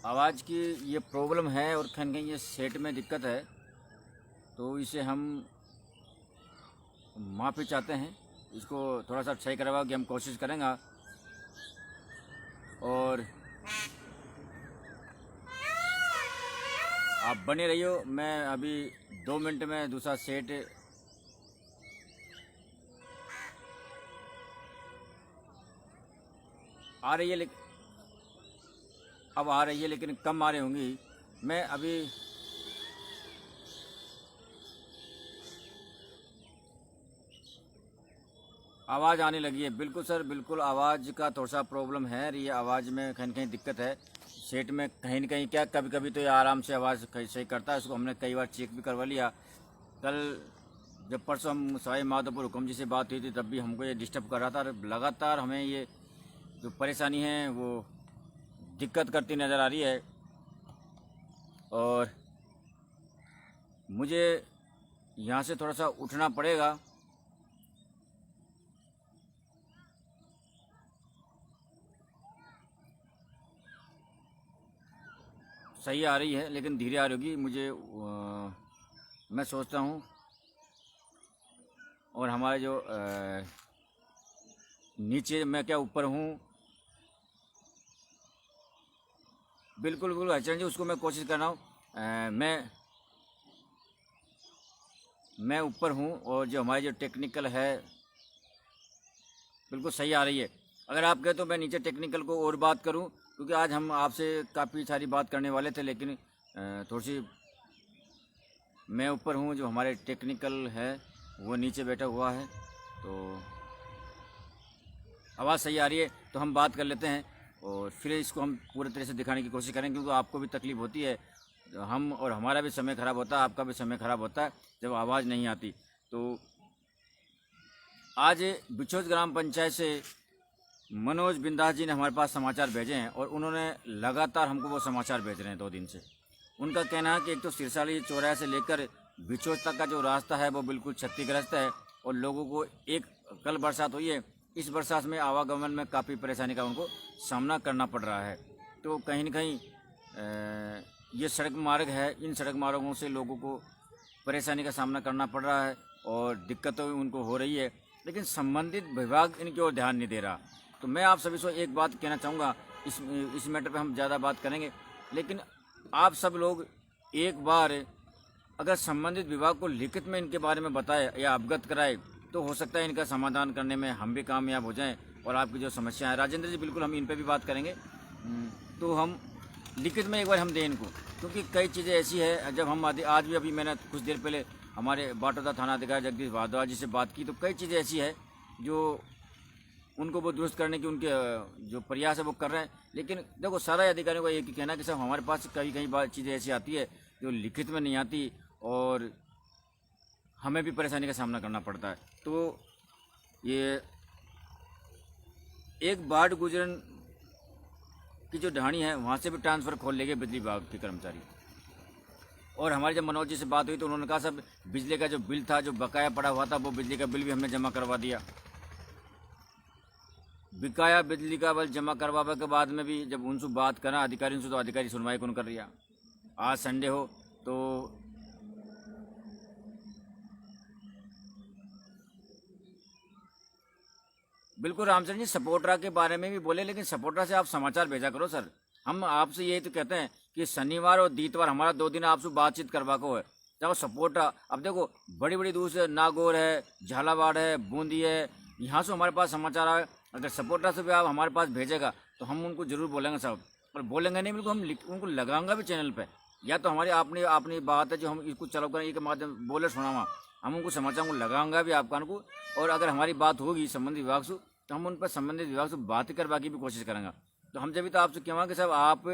आवाज़ की ये प्रॉब्लम है और कहीं कहीं ये सेट में दिक्कत है, तो इसे हम माफ़ी चाहते हैं। इसको थोड़ा सा सही करवा के हम कोशिश करेंगे। और आप बने रहियो, मैं अभी 2 मिनट में दूसरा सेट आ रही है, अब आ रही है लेकिन कम आ रही होंगी। मैं अभी आवाज़ आने लगी है। बिल्कुल सर, बिल्कुल आवाज़ का थोड़ा सा प्रॉब्लम है। ये आवाज़ में कहीं कहीं दिक्कत है। सेट में कहीं न कहीं क्या, कभी कभी तो ये आराम से आवाज़ सही करता है। इसको हमने कई बार चेक भी करवा लिया। कल जब परसों हम सवाई माधोपुर हुक्म जी से बात हुई थी, तब भी हमको ये डिस्टर्ब कर रहा था। और लगातार हमें ये जो परेशानी है वो दिक्कत करती नज़र आ रही है। और मुझे यहाँ से थोड़ा सा उठना पड़ेगा। सही आ रही है लेकिन धीरे आ रही होगी। मैं सोचता हूँ। और हमारे जो नीचे मैं क्या ऊपर हूँ, बिल्कुल बिल्कुल हरचरण जी, उसको मैं कोशिश कर रहा हूँ। मैं ऊपर हूँ और जो हमारी जो टेक्निकल है बिल्कुल सही आ रही है। अगर आप कहें तो मैं नीचे टेक्निकल को और बात करूँ, क्योंकि आज हम आपसे काफ़ी सारी बात करने वाले थे, लेकिन थोड़ी सी मैं ऊपर हूँ, जो हमारे टेक्निकल है वो नीचे बैठा हुआ है। तो आवाज़ सही आ रही है तो हम बात कर लेते हैं और फिर इसको हम पूरे तरह से दिखाने की कोशिश करें, क्योंकि आपको भी तकलीफ़ होती है। हम और हमारा भी समय ख़राब होता है, आपका भी समय ख़राब होता है जब आवाज़ नहीं आती। तो आज बिछोज ग्राम पंचायत से मनोज बिंदास जी ने हमारे पास समाचार भेजे हैं और उन्होंने लगातार हमको वो समाचार भेज रहे हैं 2 दिन से। उनका कहना है कि एक तो सिरसाली चौराहे से लेकर बिछोज तक का जो रास्ता है वो बिल्कुल क्षतिग्रस्त है और लोगों को कल बरसात हुई है, इस बरसात में आवागमन में काफ़ी परेशानी का उनको सामना करना पड़ रहा है। तो कहीं न कहीं ये सड़क मार्ग है, इन सड़क मार्गों से लोगों को परेशानी का सामना करना पड़ रहा है और दिक्कतें उनको हो रही है, लेकिन संबंधित विभाग इनकी ओर ध्यान नहीं दे रहा। तो मैं आप सभी से एक बात कहना चाहूँगा, इस मैटर पे हम ज़्यादा बात करेंगे, लेकिन आप सब लोग एक बार अगर संबंधित विभाग को लिखित में इनके बारे में बताए या अवगत कराए, तो हो सकता है इनका समाधान करने में हम भी कामयाब हो जाएं और आपकी जो समस्या है, राजेंद्र जी, बिल्कुल हम इन पे भी बात करेंगे। तो हम लिखित में एक बार हम दें इनको, क्योंकि कई चीज़ें ऐसी है। जब हम आज भी अभी मैंने कुछ देर पहले हमारे बाटोदा थाना अधिकारी जगदीश भारद्वाज जी से बात की, तो कई चीज़ें ऐसी है जो उनको वो दुरुस्त करने की उनके जो प्रयास है वो कर रहे हैं। लेकिन देखो, सारा अधिकारियों का एक ही कहना है कि साहब हमारे पास कई कई बार चीज़ें ऐसी आती है जो लिखित में नहीं आती और हमें भी परेशानी का सामना करना पड़ता है। तो ये एक बाढ़ गुजरन की जो ढाणी है वहाँ से भी ट्रांसफ़र खोल लेंगे बिजली विभाग के कर्मचारी। और हमारे जब मनोज जी से बात हुई तो उन्होंने कहा सब बिजली का जो बिल था, जो बकाया पड़ा हुआ था, वो बिजली का बिल भी हमने जमा करवा दिया। बकाया बिजली का बिल जमा करवाने के बाद में भी जब उनसे बात करा अधिकारी से, तो अधिकारी सुनवाई कौन कर रही है। आज संडे हो तो बिल्कुल रामचंद्र जी सपोर्टरा के बारे में भी बोले, लेकिन सपोर्टरा से आप समाचार भेजा करो सर। हम आपसे यही तो कहते हैं कि शनिवार और इतवार हमारा 2 दिन आपसे बातचीत करवा को है। चाहे सपोर्टरा, अब देखो बड़ी बड़ी दूर से नागौर है, झालावाड़ है, बूंदी है, यहाँ से हमारे पास समाचार आए। अगर सपोर्टरा से भी आप हमारे पास भेजेगा तो हम उनको जरूर बोलेंगे साहब, और बोलेंगे नहीं बिल्कुल हम उनको लगाऊंगा भी चैनल पर। या तो हमारी अपनी अपनी बात है जो हम इसको चलो करें के माध्यम बोले सुनावा, हम उनको समाचार को लगाऊंगा भी आपका उनको। और अगर हमारी बात होगी संबंधित विभाग से तो हम उन पर संबंधित विभाग से बात करवा की भी कोशिश करेंगे। तो हम जब तो आपसे कहेंगे कि साहब आप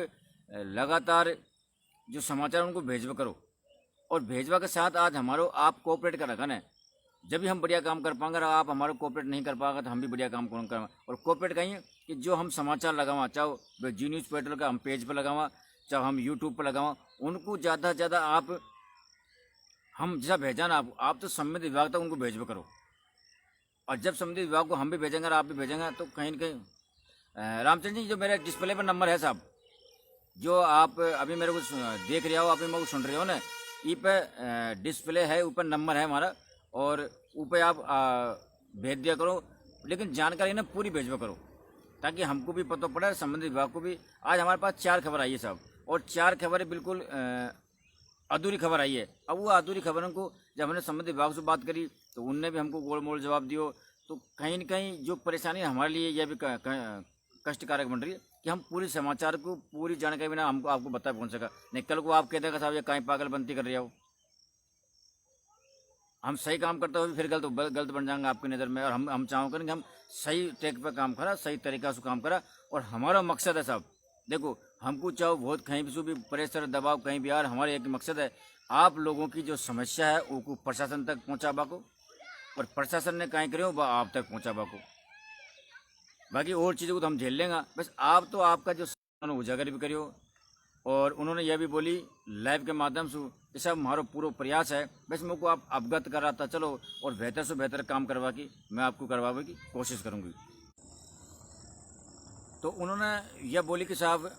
लगातार जो समाचार उनको भेजवा करो, और भेजवा के साथ आज हमारो आप कोऑपरेट कर रखा है, जब भी हम बढ़िया काम कर पाएंगे। और आप हमारा कोऑपरेट नहीं कर पाएगा तो हम भी बढ़िया काम कौन करेंगे। और कोऑपरेट कहिए कि जो हम समाचार लगावा, चाहे जी न्यूज़ पोर्टल का हम पेज पर लगावा, चाहे हम यूट्यूब पर लगावा, उनको ज़्यादा से ज़्यादा आप हम जैसा भेजा ना आप तो संबंधित विभाग तक उनको भेजवा करो। और जब संबंधित विभाग को हम भी भेजेंगे और आप भी भेजेंगे तो कहीं न कहीं रामचंद्र जी, जो मेरे डिस्प्ले पर नंबर है साहब, जो आप अभी मेरे को देख रहे हो, अभी मेरे को सुन रहे हो ना, ई पे डिस्प्ले है, ऊपर नंबर है हमारा, और ऊपर आप भेज दिया करो, लेकिन जानकारी ना पूरी भेजवा करो, ताकि हमको भी पता पड़े, संबंधित विभाग को भी। आज हमारे पास 4 खबर आई है साहब, और 4 खबरें बिल्कुल अधूरी खबर आई है। अब वो अधूरी खबरों को जब हमने संबंधित विभाग से बात करी तो उनने भी हमको गोल मोल जवाब दियो। तो कहीं न कहीं जो परेशानी हमारे लिए यह भी कष्टकारक बन रही है कि हम पूरी समाचार को, पूरी जानकारी बिना हमको आपको बता पहुंच सका नहीं। कल को आप कहते साहब ये कहीं पागलबंती कर रहे हो, हम सही काम करते हुए फिर गलत बन जाएंगे आपकी नज़र में। और हम चाहो करेंगे हम सही ट्रैक पर काम करा, सही तरीका से काम करा। और हमारा मकसद है साहब, देखो हमको चाहो बहुत कहीं भी प्रेशर दबाव कहीं भी आ रहा, हमारा एक मकसद है आप लोगों की जो समस्या है वो प्रशासन तक पहुँचाबा को, और प्रशासन ने कहीं करो वह आप तक पहुँचाबा को। बाकी और चीज़ों को तो हम झेल लेंगे, बस आप तो आपका जो उजागर भी करियो। और उन्होंने यह भी बोली लाइव के माध्यम से कि सब हमारा पूरा प्रयास है, बस मेरे को आप अवगत कराता चलो, और बेहतर से बेहतर काम करवा की मैं आपको करवाने की कोशिश करूँगी। तो उन्होंने यह बोली कि साहब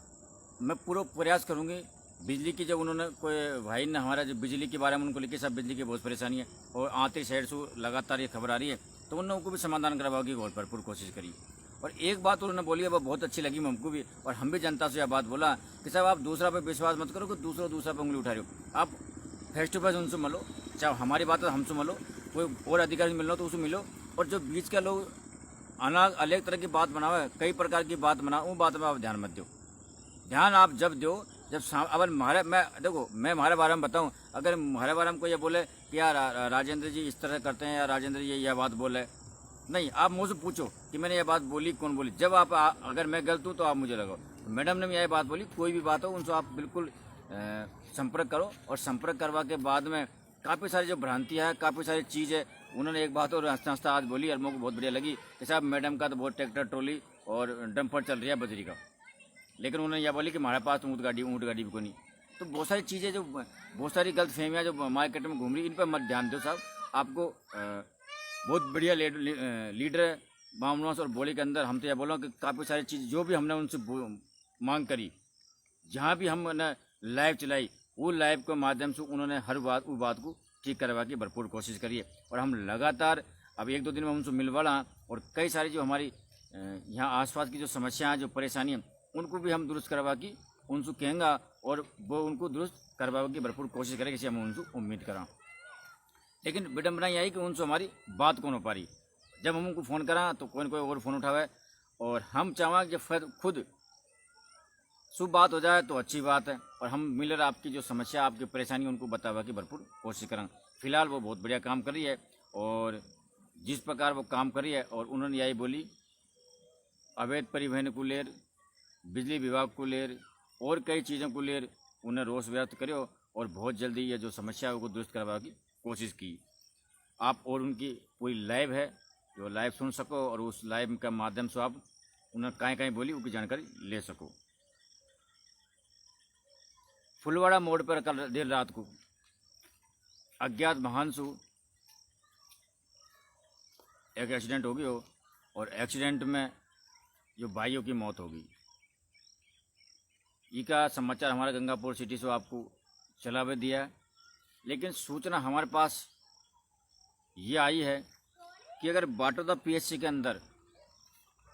मैं पूरा प्रयास करूँगी। बिजली की जब उन्होंने कोई भाई ने हमारा जो बिजली के बारे में उनको लिखी, साहब बिजली की बहुत परेशानी है और आंतरिक साइड से लगातार ये खबर आ रही है, तो उन्होंने उनको भी समाधान करवाने की भरपूर कोशिश करी। और एक बात उन्होंने बोली है वो बहुत अच्छी लगी हमको भी, और हम भी जनता से यह बात बोला कि साहब आप दूसरा पे विश्वास मत करो कि दूसरा पे उंगली उठा रहे हो। आप फेस टू फेस उनसे मिलो, चाहे हमारी बात है हमसे मिलो, कोई और अधिकारी मिलना तो उससे मिलो। और जो बीच का लोग अलग तरह की बात बनावे, कई प्रकार की बात बनाओ, वो बात में आप ध्यान मत दो। ध्यान आप जब दो जब अगर मैं हमारे बारे में बताऊं, अगर हमारे बारे में कोई ये बोले कि यार राजेंद्र जी इस तरह करते हैं, या राजेंद्र जी यह बात बोले, नहीं, आप मुझसे पूछो कि मैंने ये बात बोली, कौन बोली। जब आप अगर मैं गलत हूँ तो आप मुझे लगाओ, मैडम ने भी यही बात बोली, कोई भी बात हो उनसे आप बिल्कुल संपर्क करो। और संपर्क करवा के बाद में काफ़ी सारी जो भ्रांतियाँ है, काफ़ी सारी चीज़ है। उन्होंने एक बात और हंसता हंसता आज बोली और मेरे को बहुत बढ़िया लगी कि साहब मैडम का तो बहुत ट्रैक्टर ट्रॉली और डंपर चल रही है बजरी का, लेकिन उन्होंने यह बोली कि हमारे पास तो ऊँट गाड़ी भी को नहीं। तो बहुत सारी चीज़ें जो बहुत सारी गलत फहमियाँ जो मार्केट में घूम रही, इन पर मत ध्यान दो साहब। आपको बहुत बढ़िया लीडर है बामनवास और बोली के अंदर। हम तो यह बोल रहे कि काफ़ी सारी चीज़ जो भी हमने उनसे मांग करी, जहाँ भी हमने लाइव चलाई, वो लाइव के माध्यम से उन्होंने हर बात को ठीक करवा की भरपूर कोशिश करी है। और हम लगातार अब 1-2 दिन में उनसे मिलवाना, और कई सारी जो हमारी यहाँ आसपास की जो समस्या है, जो परेशानी है, उनको भी हम दुरुस्त करवा की उनसे कहेंगे, और वो उनको दुरुस्त करवा की भरपूर कोशिश करें, जैसे हम उनसे उम्मीद करा। लेकिन विडम्बना यही कि उनसे हमारी बात कौन हो पा रही। जब हम उनको फ़ोन करा तो कोई न कोई और फ़ोन उठावे, और हम चाहें कि खुद शुभ बात हो जाए तो अच्छी बात है। और हम मिलकर आपकी जो समस्या, आपकी परेशानी उनको बतावा की भरपूर कोशिश करें। फिलहाल वो बहुत बढ़िया काम कर रही है, और जिस प्रकार वो काम कर रही है, और उन्होंने यही बोली अवैध परिवहन को लेर, बिजली विभाग को लेर, और कई चीज़ों को लेर उन्हें रोष व्यक्त करो, और बहुत जल्दी ये जो समस्या है उसको दुरुस्त करवा की कोशिश की। आप और उनकी पूरी लाइव है जो लाइव सुन सको, और उस लाइव के माध्यम से आप उन्हें कहीं बोली उसकी जानकारी ले सको। फुलवाड़ा मोड़ पर कल देर रात को अज्ञात वाहन से एक एक्सीडेंट हो गई हो, और एक्सीडेंट में जो भाइयों की मौत हो गई। ये का समाचार हमारा गंगापुर सिटी से आपको चला भी दिया है। लेकिन सूचना हमारे पास ये आई है कि अगर बाटोदा पीएचसी के अंदर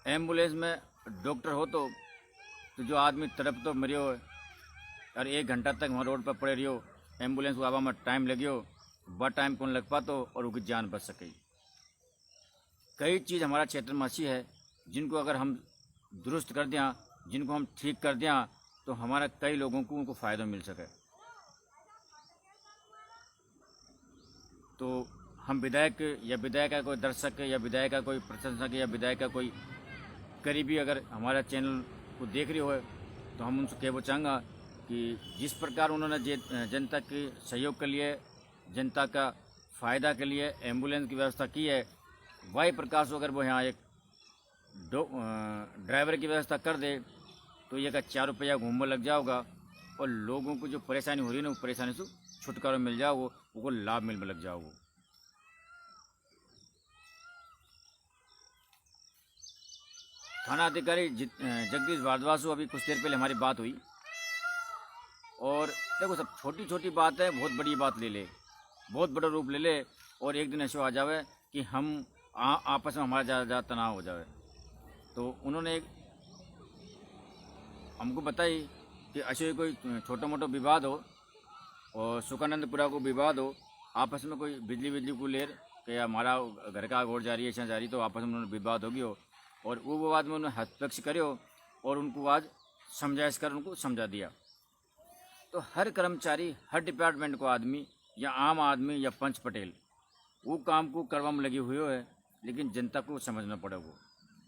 एम्बुलेंस में डॉक्टर हो तो जो आदमी तड़प तो मरियो, और 1 घंटा तक वहाँ रोड पर पड़े रहियो, एम्बुलेंस को आवा में टाइम लगियो, वह टाइम कौन लग पातो और उसकी जान बच सके। कई चीज़ हमारा क्षेत्र में अच्छी है जिनको अगर हम दुरुस्त कर दें, जिनको हम ठीक कर दें, तो हमारा कई लोगों को उनको फ़ायदा मिल सके। तो हम विधायक या विधायक का कोई दर्शक या विधायक का कोई प्रशंसक या विधायक का कोई करीबी अगर हमारा चैनल को देख रही हो, तो हम उनसे कहना चाहूँगा कि जिस प्रकार उन्होंने जनता के सहयोग के लिए, जनता का फ़ायदा के लिए एम्बुलेंस की व्यवस्था की है, वही प्रकार से अगर वो यहाँ एक ड्राइवर की व्यवस्था कर दे तो ये का 4 रुपया घूमने लग जाओगा, और लोगों को जो परेशानी हो रही है ना, वो परेशानी से छुटकारा मिल जाओ, वो लाभ मिलने लग जाओ। थाना अधिकारी जगदीश भारद्वाज से अभी कुछ देर पहले हमारी बात हुई, और देखो सब छोटी छोटी बात है, बहुत बड़ी बात ले ले, बहुत बड़ा रूप ले ले, और एक दिन ऐसा आ जावे कि हम आपस में हमारा ज़्यादा तनाव हो जावे। तो उन्होंने एक हमको बताई कि ऐसे कोई छोटा मोटा विवाद हो और सुखानंदपुरा को विवाद हो, आपस में कोई बिजली को लेर कि हमारा घर का गोड़ जा रही है, ऐसा जा रही, तो आपस में उन्होंने विवाद हो गया हो और वो विवाद में उन्होंने हस्तक्षेप करे हो और उनको आज समझाइश कर उनको समझा दिया। तो हर कर्मचारी, हर डिपार्टमेंट को आदमी या आम आदमी या पंच पटेल वो काम को करवा में लगे हुए है, लेकिन जनता को समझना पड़ेगा।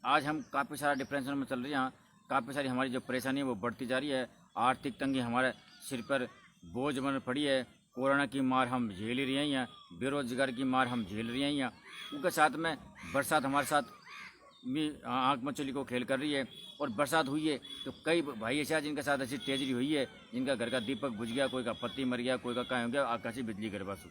आज हम काफ़ी सारा डिप्रेशन में चल रहे हैं, काफ़ी सारी हमारी जो परेशानी है वो बढ़ती जा रही है। आर्थिक तंगी हमारे सिर पर बोझ बन पड़ी है, कोरोना की मार हम झेल ही रहे हैं, बेरोजगार की मार हम झेल रहे हैं। उनके साथ में बरसात हमारे साथ भी आँख मचली को खेल कर रही है। और बरसात हुई है तो कई भाई ऐसे जिनके साथ ऐसी तेजरी हुई है, जिनका घर का दीपक बुझ गया, कोई का पत्ती मर गया, कोई का कहाँ हो गया, आकाशी बिजली गिरवासू।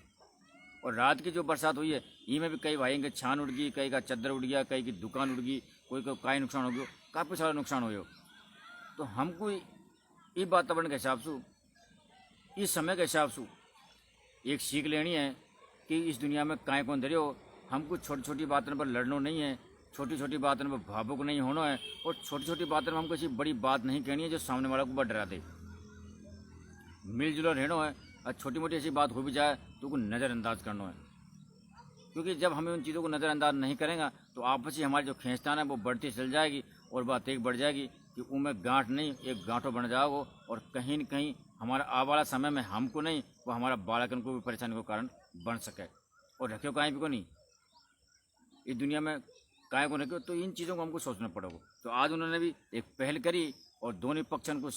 और रात की जो बरसात हुई है इनमें भी कई भाई के छान उड़ गई, कई का चद्दर उड़ गया, कई की दुकान उड़ गई, कोई का काय नुकसान हो गया, काफ़ी सारा नुकसान हो। तो हमको ये वातावरण के हिसाब से, इस समय के हिसाब से एक सीख लेनी है कि इस दुनिया में काय कौन धरे हो। हमको छोटी छोटी बातों पर लड़ना नहीं है, छोटी छोटी बातों पर भावुक नहीं होना है, और छोटी छोटी बातों में हमको ऐसी बड़ी बात नहीं कहनी है जो सामने वाला को बड़ा डरा दे। मिलजुल रहना है, और छोटी मोटी ऐसी बात हो भी जाए तो उसको नज़रअंदाज करना है, क्योंकि जब हमें उन चीज़ों को नज़रअंदाज नहीं करेंगे तो आपस ही हमारी जो खींचतान है वो बढ़ती चल जाएगी और बात एक बढ़ जाएगी कि उनमें गांठ नहीं एक गांठों बन जाओगे, और कहीं न कहीं हमारा आने वाला समय में हमको नहीं वो हमारा बालकन को भी परेशानी का कारण बन सके। और रखे कहीं भी को नहीं, इस दुनिया में काय को रखे, तो इन चीज़ों को हमको सोचना पड़ेगा। तो आज उन्होंने भी एक पहल करी और दोनों पक्षन को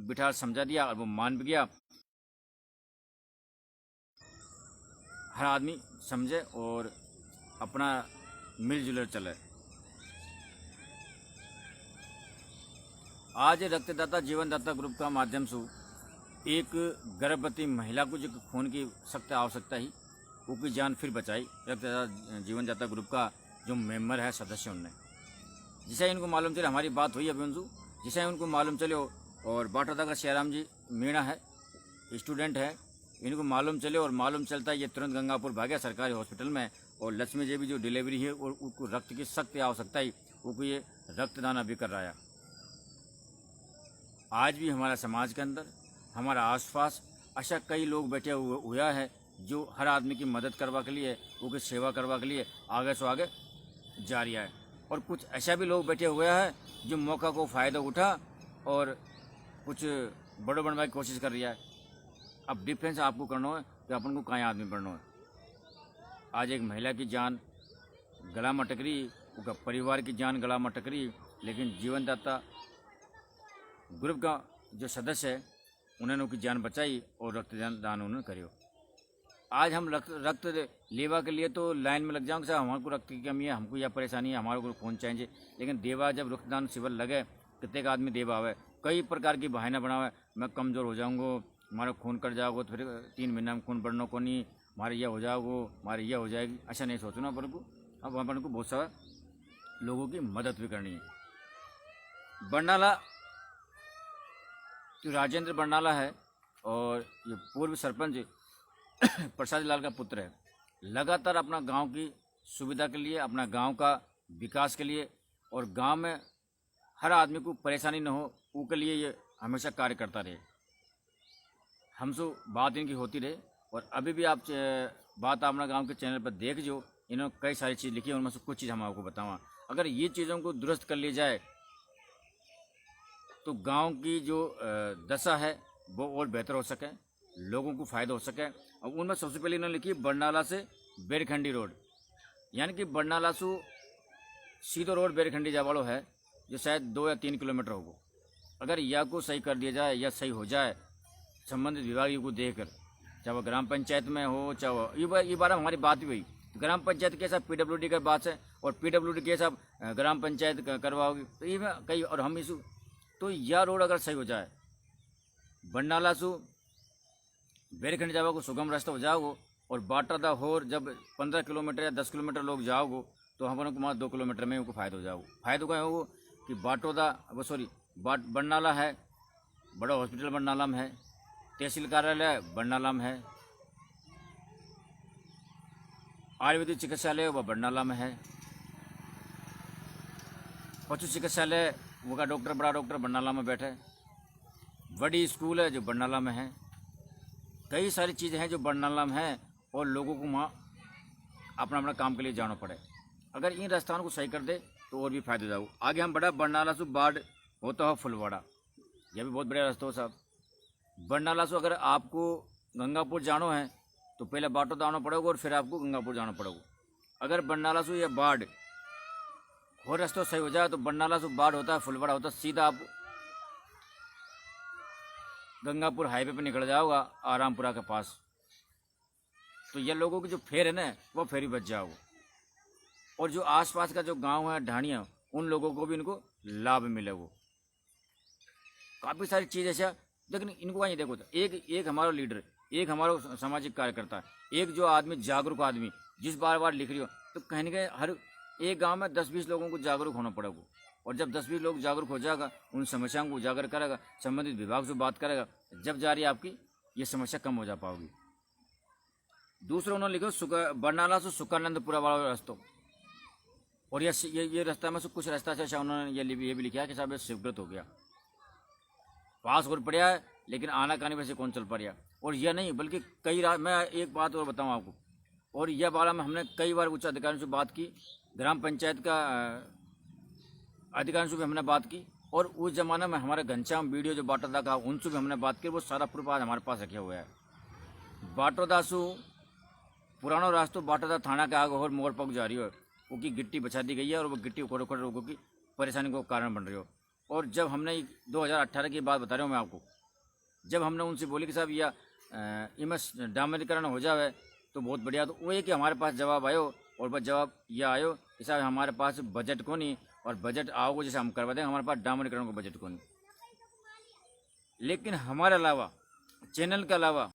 बिठा समझा दिया और वो मान भी गया। हर आदमी समझे और अपना मिलजुल चले। आज रक्तदाता जीवनदाता ग्रुप का माध्यम से एक गर्भवती महिला को जो खून की सख्त आवश्यकता ही उसकी जान फिर बचाई। रक्तदाता जीवनदाता ग्रुप का जो मेंबर है, सदस्य, उनने जिसे इनको मालूम चले, हमारी बात हुई अभी उनसे, जिसे उनको मालूम चले और बाटोदा का सियाराम जी मीणा है, स्टूडेंट है, इनको मालूम चले और मालूम चलता है ये तुरंत गंगापुर भाग्या सरकारी हॉस्पिटल में। और लक्ष्मी जी भी जो डिलीवरी है और उनको रक्त की सख्त आवश्यकता ही उनको ये रक्तदान अभी कर रहा है। आज भी हमारा समाज के अंदर, हमारा आसपास ऐसा कई लोग बैठे हुआ है जो हर आदमी की मदद करवा के लिए, उनकी सेवा करवा के लिए आगे से आगे जा रहा है। और कुछ ऐसा भी लोग बैठे हुए हैं जो मौका को फ़ायदा उठा और कुछ बड़े बनने की कोशिश कर रहा है। अब डिफरेंस आपको करना है कि अपन को कहाँ आदमी बनना है। आज एक महिला की जान गला में टकरी, उसका परिवार की जान गला में टकरी, लेकिन जीवनदाता ग्रुप का जो सदस्य है उन्होंने उनकी जान बचाई और रक्तदान उन्होंने करियो। आज हम रक्त लेवा के लिए तो लाइन में लग जाओगे, साहब हमारे को रक्त की कमी है, हमको यह परेशानी है, हमारे को खून चाहिए, लेकिन देवा जब रक्तदान शिविर लगे कितने का आदमी देवा आवे, कई प्रकार की बहाना बनावे, मैं कमज़ोर हो जाऊँगा, हमारा खून कट जाओगे तो फिर 3 महीना में खून बढ़ना को नहीं, हमारे यह हो जाओगे, हमारी यह हो जाएगी, ऐसा नहीं सोचना अपन को। अब अपन को बहुत सारा लोगों की मदद भी करनी है। बरनाला जो राजेंद्र बरनाला है और ये पूर्व सरपंच प्रसाद लाल का पुत्र है, लगातार अपना गांव की सुविधा के लिए, अपना गांव का विकास के लिए और गांव में हर आदमी को परेशानी न हो उसके लिए ये हमेशा कार्य करता रहे। हमसे बात इनकी होती रहे और अभी भी आप बात अपना गांव के चैनल पर देख जो, इन्होंने कई सारी चीज़ लिखी है, उनमें से कुछ चीज़ हम आपको बताऊँगा। अगर ये चीज़ों को दुरुस्त कर ली जाए तो गांव की जो दशा है वो और बेहतर हो सके, लोगों को फ़ायदा हो सके। और उनमें सबसे पहले इन्होंने लिखी बरनाला से बेरखंडी रोड, यानी कि बरनाला से सीधो रोड बेरखंडी जावाड़ो है जो शायद 2 या 3 किलोमीटर होगा। अगर यह को सही कर दिया जाए या सही हो जाए संबंधित विभाग को देकर, चाहे वो ग्राम पंचायत में हो, चाहे ये बार हमारी बात भी हुई, ग्राम पंचायत के साथ PWD का बात है और PWD के साथ ग्राम पंचायत करवाओगी तो ये कई, और हम इस तो यह रोड अगर सही हो जाए, बरनाला से बेरखंड जाओ को सुगम रास्ता हो जाओगे और बाटरदा होर जब 15 किलोमीटर या 10 किलोमीटर लोग जाओगे तो हम को वहाँ 2 किलोमीटर में उनको फ़ायदा हो जाओगे। फ़ायदा क्या होगा कि बरनाला है, बड़ा हॉस्पिटल बरनाला में है, तहसील कार्यालय बरनाला में है, आयुर्वेदिक चिकित्सालय वह बरनाला में है, पशु चिकित्सालय वो का डॉक्टर बड़ा डॉक्टर बरनाला में बैठे, बड़ी स्कूल है जो बरनाला में है, कई सारी चीज़ें हैं जो बरनाला में है और लोगों को वहाँ अपना अपना काम के लिए जाना पड़े। अगर इन रास्ताओं को सही कर दे तो और भी फायदे जाओ। आगे हम बड़ा बरनाला से बाढ़ होता हो फुलवाड़ा, यह भी बहुत बढ़िया रास्ता हो साहब। बरनाला से अगर आपको गंगापुर जाना है तो पहले बाटोदा आना पड़ेगा और फिर आपको गंगापुर जाना पड़ेगा। अगर बरनाला से या बाढ़ हो रास्ता सही हो जाए तो बरनाला से बाढ़ होता है फुलवाड़ा होता है, सीधा आप गंगापुर हाईवे पे निकल जाओगा आरामपुरा के पास। तो ये लोगों की जो फेर है ना वो फेरी बच जाओगे। और जो आसपास का जो गांव है ढाणिया, उन लोगों को भी इनको लाभ मिलेगा। काफ़ी सारी चीज़ ऐसा, लेकिन इनको वहीं देखो तो एक हमारा लीडर, एक हमारा सामाजिक कार्यकर्ता, एक जो आदमी जागरूक आदमी जिस बार बार लिख रही हो, तो कहीं ना कहीं हर एक गांव में 10-20 लोगों को जागरूक होना पड़ेगा। और जब 10-20 लोग जागरूक हो जाएगा, उन समस्याओं को उजागर करेगा, संबंधित विभाग से बात करेगा, जब जा रही आपकी ये समस्या कम हो जा पाओगी। दूसरा उन्होंने लिखो बरनाला से सुकानंदपुरा वाला रास्ता, और ये रास्ता में से कुछ रास्ता से उन्होंने ये भी लिखा है कि साहब स्वीकृत हो गया, पास हो पड़ा है, लेकिन आना कानी वैसे कौन चल पा रहा। और यह नहीं बल्कि मैं एक बात और बताऊं आपको, और यह बारे में हमने कई बार उच्च अधिकारियों से बात की, ग्राम पंचायत का अधिकारियों से भी हमने बात की, और उस जमाने में हमारे घनश्याम वीडियो जो बाटोदा का उनसे भी हमने बात की। वो सारा प्रूफ आज हमारे पास रखा हुआ है। बाटोदा से पुराना रास्ता बाटोदा थाना के आगे और मोड़ पक जा रही हो, उसकी गिट्टी बचा दी गई है और वो गिट्टी उखड़ उखड़ लोगों की परेशानी को कारण बन रही हो। और जब हमने 2018 की बात बता रहा हूँ मैं आपको, जब हमने उनसे बोली कि साहब यह इमस डामरीकरण हो जाए तो बहुत बढ़िया, तो वो कि हमारे पास जवाब आयो, और बस जवाब यह आयो कि साहब हमारे पास बजट को नहीं, और बजट आओगे जैसे हम करवा देंगे, हमारे पास डामरीकरण को बजट को नहीं। लेकिन हमारे अलावा चैनल के अलावा